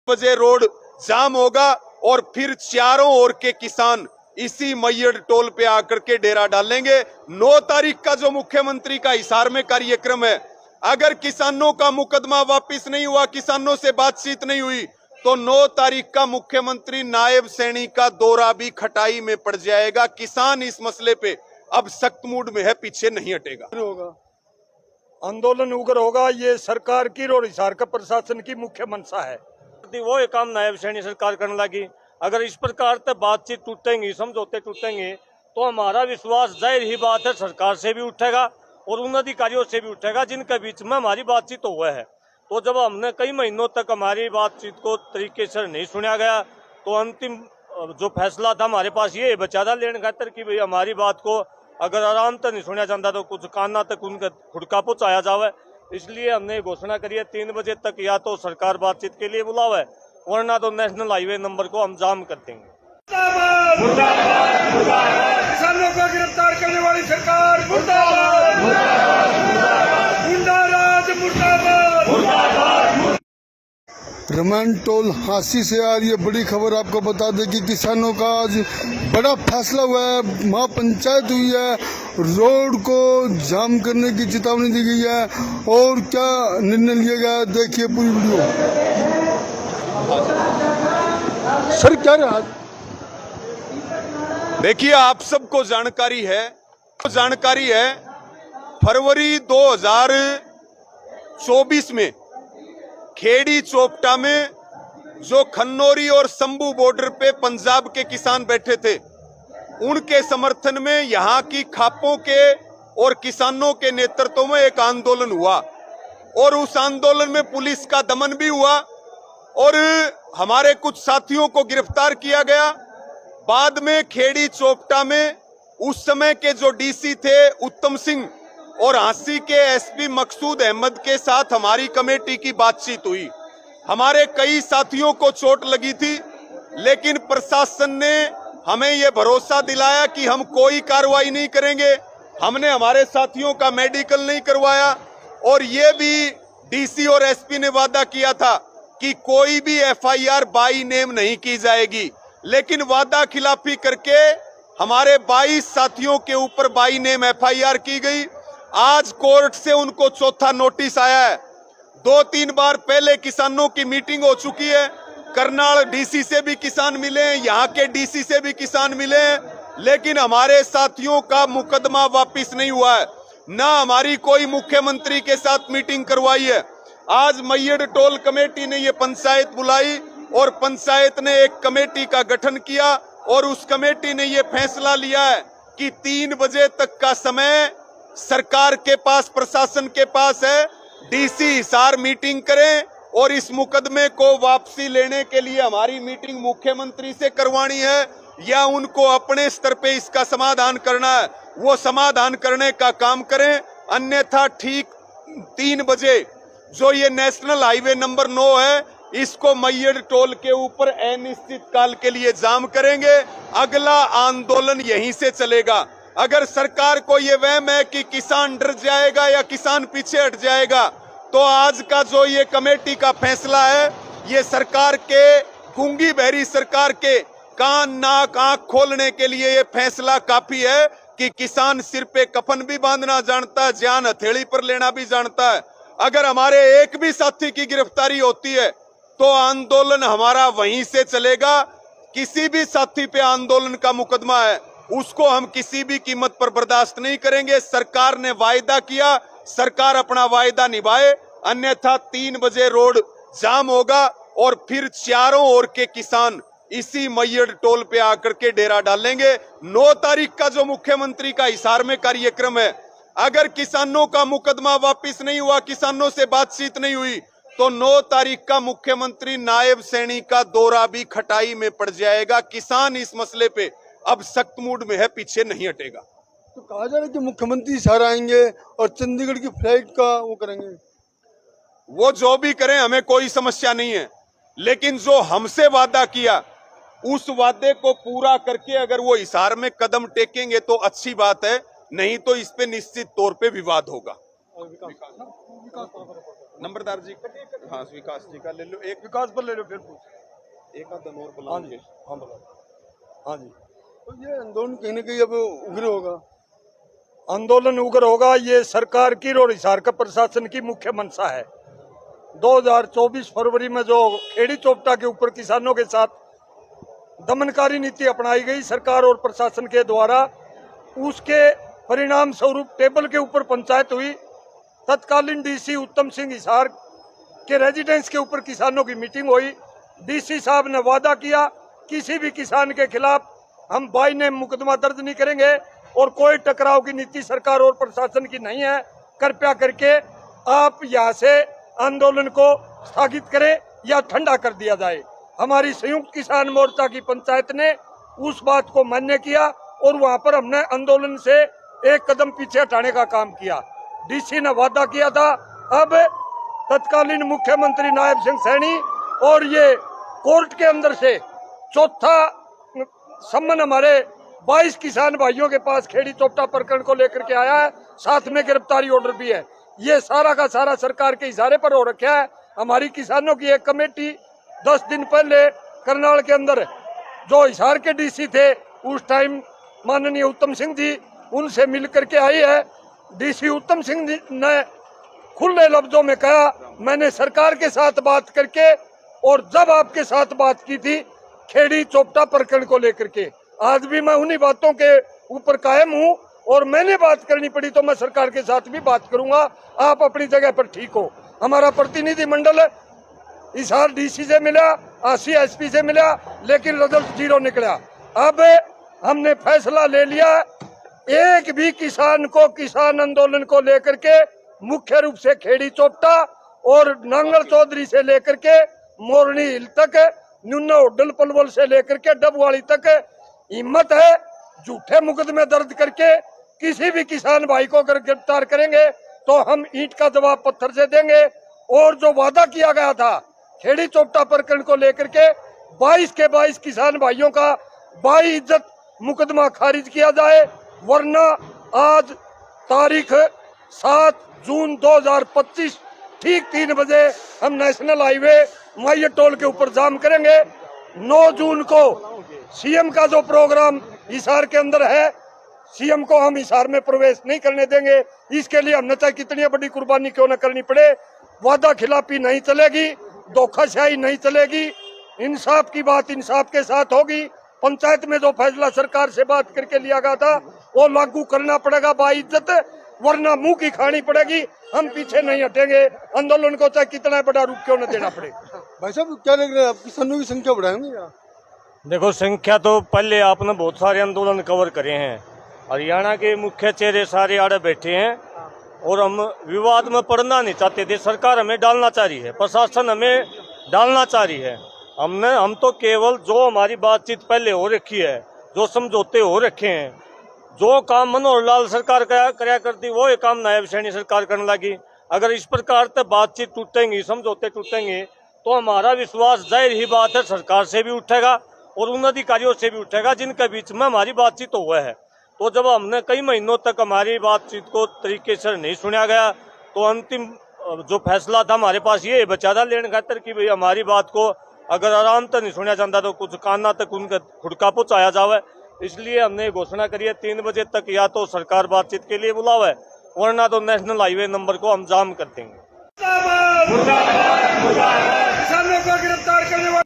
बजे रोड जाम होगा और फिर चारों ओर के किसान इसी मैयड़ टोल पे आकर के डेरा डालेंगे। 9 तारीख का जो मुख्यमंत्री का हिसार में कार्यक्रम है, अगर किसानों का मुकदमा वापस नहीं हुआ, किसानों से बातचीत नहीं हुई, तो 9 तारीख का मुख्यमंत्री नायब सैनी का दौरा भी खटाई में पड़ जाएगा। किसान इस मसले पे अब सख्त मूड में है, पीछे नहीं हटेगा। आंदोलन उग्र होगा, ये सरकार की और हिसार का प्रशासन की मुख्य मंशा है। वो एक काम नायब सैनी सरकार करने लगी। अगर इस प्रकार से बातचीत टूटेंगी, समझौते टूटेंगे, तो हमारा विश्वास जाहिर ही बात है सरकार से भी उठेगा और उन अधिकारियों से भी उठेगा जिनके बीच में हमारी बातचीत हुआ है। तो जब हमने कई महीनों तक हमारी बातचीत को तरीके से नहीं सुना गया, तो अंतिम जो फैसला था हमारे पास ये बचा था लेने खातर कि भाई हमारी बात को अगर आराम तक नहीं सुना जाता तो कुछ काना तक उनका खुड़का पहुँचाया जावे। इसलिए हमने घोषणा करी है 3 बजे तक या तो सरकार बातचीत के लिए बुलावे, वरना तो नेशनल हाईवे नंबर को हम जाम कर देंगे। किसानों को गिरफ्तार करने वाली सरकार मुर्दाबाद, गुंडाराज मुर्दाबाद। रमान टोल हांसी से आ रही है बड़ी खबर। आपको बता दें कि किसानों का आज बड़ा फैसला हुआ है, महापंचायत हुई है, रोड को जाम करने की चेतावनी दी गई है। और क्या निर्णय लिया गया, देखिए पूरी वीडियो। सर क्या रहा? देखिए, आप सबको जानकारी है फरवरी 2024 में खेड़ी चोपटा में जो खन्नौरी और शंभू बॉर्डर पे पंजाब के किसान बैठे थे, उनके समर्थन में यहाँ की खापों के और किसानों के नेतृत्व में एक आंदोलन हुआ और उस आंदोलन में पुलिस का दमन भी हुआ और हमारे कुछ साथियों को गिरफ्तार किया गया। बाद में खेड़ी चोपटा में उस समय के जो डीसी थे उत्तम सिंह और हांसी के एसपी मकसूद अहमद के साथ हमारी कमेटी की बातचीत हुई। हमारे कई साथियों को चोट लगी थी, लेकिन प्रशासन ने हमें यह भरोसा दिलाया कि हम कोई कार्रवाई नहीं करेंगे। हमने हमारे साथियों का मेडिकल नहीं करवाया और ये भी डीसी और एसपी ने वादा किया था कि कोई भी एफआईआर बाई नेम नहीं की जाएगी, लेकिन वादा खिलाफी करके हमारे 22 साथियों के ऊपर बाई नेम एफआईआर की गई। आज कोर्ट से उनको चौथा नोटिस आया है। 2-3 बार पहले किसानों की मीटिंग हो चुकी है, करनाल डीसी से भी किसान मिले हैं, यहाँ के डीसी से भी किसान मिले हैं, लेकिन हमारे साथियों का मुकदमा वापिस नहीं हुआ है। ना हमारी कोई मुख्यमंत्री के साथ मीटिंग करवाई है। आज मैयड़ टोल कमेटी ने ये पंचायत बुलाई और पंचायत ने एक कमेटी का गठन किया और उस कमेटी ने ये फैसला लिया है कि 3 बजे तक का समय सरकार के पास, प्रशासन के पास है। डीसी हिसार मीटिंग करें और इस मुकदमे को वापसी लेने के लिए हमारी मीटिंग मुख्यमंत्री से करवानी है या उनको अपने स्तर पे इसका समाधान करना है, वो समाधान करने का काम करें। अन्यथा ठीक 3 बजे जो ये नेशनल हाईवे नंबर 9 है, इसको मैयड़ टोल के ऊपर अनिश्चित काल के लिए जाम करेंगे। अगला आंदोलन यहीं से चलेगा। अगर सरकार को ये वहम है कि किसान डर जाएगा या किसान पीछे हट जाएगा, तो आज का जो ये कमेटी का फैसला है, ये सरकार के, गूंगी बहरी सरकार के कान नाक आंख खोलने के लिए ये फैसला काफी है कि किसान सिर पे कफन भी बांधना जानता है, जान हथेली पर लेना भी जानता है। अगर हमारे एक भी साथी की गिरफ्तारी होती है तो आंदोलन हमारा वहीं से चलेगा। किसी भी साथी पे आंदोलन का मुकदमा है, उसको हम किसी भी कीमत पर बर्दाश्त नहीं करेंगे। सरकार ने वायदा किया, सरकार अपना वायदा निभाए, अन्यथा 3 बजे रोड जाम होगा और फिर चारों ओर के किसान इसी मैयड़ टोल पे आकर के डेरा डालेंगे। 9 तारीख का जो मुख्यमंत्री का हिसार में कार्यक्रम है, अगर किसानों का मुकदमा वापस नहीं हुआ, किसानों से बातचीत नहीं हुई, तो 9 तारीख का मुख्यमंत्री नायब सैनी का दौरा भी खटाई में पड़ जाएगा। किसान इस मसले पे अब सख्त मूड में है, पीछे नहीं हटेगा। तो कहा जा रहा है कि मुख्यमंत्री हिसार आएंगे और चंडीगढ़ की फ्लाइट का वो करेंगे। वो जो भी करें, हमें कोई समस्या नहीं है, लेकिन जो हमसे वादा किया उस वादे को पूरा करके अगर वो हिसार में कदम टेकेंगे तो अच्छी बात है, नहीं तो इस पे निश्चित तौर पे विवाद होगा। नंबरदार जी, हाँ विकास जी का ले लो, एक विकास पर ले लो फिर एक आधा और हाँ बुला जी हाँ बोलो हाँ जी। तो ये आंदोलन कहीं ना कहीं अब उग्र होगा। आंदोलन उग्र होगा, ये सरकार की और हिसार का प्रशासन की मुख्य मंशा है। 2024 फरवरी में जो खेड़ी चोपटा के ऊपर किसानों के साथ दमनकारी नीति अपनाई गई सरकार और प्रशासन के द्वारा, उसके परिणाम स्वरूप टेबल के ऊपर पंचायत हुई। तत्कालीन डीसी उत्तम सिंह हिसार के रेजिडेंस के ऊपर किसानों की मीटिंग हुई। डीसी साहब ने वादा किया किसी भी किसान के खिलाफ हम बाई ने मुकदमा दर्ज नहीं करेंगे और कोई टकराव की नीति सरकार और प्रशासन की नहीं है। कृपया करके आप यहाँ से आंदोलन को स्थगित करें या ठंडा कर दिया जाए। हमारी संयुक्त किसान मोर्चा की पंचायत ने उस बात को मान्य किया और वहाँ पर हमने आंदोलन से एक कदम पीछे हटाने का काम किया। डीसी ने वादा किया था, अब तत्कालीन मुख्यमंत्री नायब सिंह सैनी और ये कोर्ट के अंदर से चौथा सम्मन हमारे 22 किसान भाइयों के पास खेड़ी चोपटा प्रकरण को लेकर के आया है, साथ में गिरफ्तारी ऑर्डर भी है। ये सारा का सारा सरकार के इशारे पर हो रखा है। हमारी किसानों की एक कमेटी 10 दिन पहले करनाल के अंदर जो हिसार के डीसी थे उस टाइम माननीय उत्तम सिंह जी, उनसे मिल करके आई है। डीसी उत्तम सिंह जी ने खुले लफ्जों में कहा, मैंने सरकार के साथ बात करके और जब आपके साथ बात की थी खेड़ी चोपटा प्रकरण को लेकर के, आज भी मैं उन्हीं बातों के ऊपर कायम हूं और मैंने बात करनी पड़ी तो मैं सरकार के साथ भी बात करूंगा। आप अपनी जगह पर ठीक हो। हमारा प्रतिनिधि मंडल हिसार डीसी से मिला, आसी एसपी से मिला, लेकिन रिजल्ट 0 निकला। अब हमने फैसला ले लिया, एक भी किसान को किसान आंदोलन को लेकर के मुख्य रूप से खेड़ी चोपटा और नांगल चौधरी से लेकर के मोरनी हिल तक, न्यूना होडल पलवल से लेकर के डबवाड़ी तक हिम्मत है झूठे मुकदमे दर्ज करके किसी भी किसान भाई को अगर गिरफ्तार करेंगे तो हम ईंट का जवाब पत्थर से देंगे। और जो वादा किया गया था खेड़ी चोपटा प्रकरण को लेकर के 22 के 22 किसान भाइयों का बाइज्जत मुकदमा खारिज किया जाए, वरना आज तारीख 7 जून 2025 ठीक 3 बजे हम नेशनल हाईवे माइया टोल के ऊपर जाम करेंगे। 9 जून को सीएम का जो प्रोग्राम हिसार के अंदर है, सीएम को हम हिसार में प्रवेश नहीं करने देंगे। इसके लिए हमने चाहे कितनी बड़ी कुर्बानी क्यों न करनी पड़े, वादा खिलाफी नहीं चलेगी, धोखाशाही नहीं चलेगी। इंसाफ की बात इंसाफ के साथ होगी। पंचायत में जो फैसला सरकार से बात करके लिया गया था वो लागू करना पड़ेगा बाइज्जत, वरना मुंह की खानी पड़ेगी। हम पीछे नहीं हटेंगे, आंदोलन को चाहे कितना बड़ा रूप क्यों न देना पड़े। भाई साहब क्या लग रहा है, आप किसानों की संख्या बढ़ाएंगे या? देखो, संख्या तो पहले आपने बहुत सारे आंदोलन कवर करे हैं। हरियाणा के मुख्य चेहरे सारे आड़े बैठे हैं और हम विवाद में पड़ना नहीं चाहते थे। सरकार हमें डालना चाह रही है, प्रशासन हमें डालना चाह रही है। हम तो केवल जो हमारी बातचीत पहले हो रखी है, जो समझौते हो रखे हैं, जो काम मनोहर लाल सरकार कराया करती वो ये काम नायब सैनी सरकार करने लगी। अगर इस प्रकार से बातचीत टूटेंगी, समझौते टूटेंगे तो हमारा विश्वास जाहिर ही बात है सरकार से भी उठेगा और उन अधिकारियों से भी उठेगा जिनके बीच में हमारी बातचीत हुआ है। तो जब हमने कई महीनों तक हमारी बातचीत को तरीके से नहीं सुना गया तो अंतिम जो फैसला था हमारे पास ये बचा था लेने खातर कि भाई हमारी बात को अगर आराम तक नहीं सुना जाता तो कुछ काना तक उनका खुड़का पहुँचाया जावे। इसलिए हमने घोषणा करी है 3 बजे तक या तो सरकार बातचीत के लिए बुलावे, वरना तो नेशनल हाईवे नंबर को हम जाम कर देंगे। किसानों को गिरफ्तार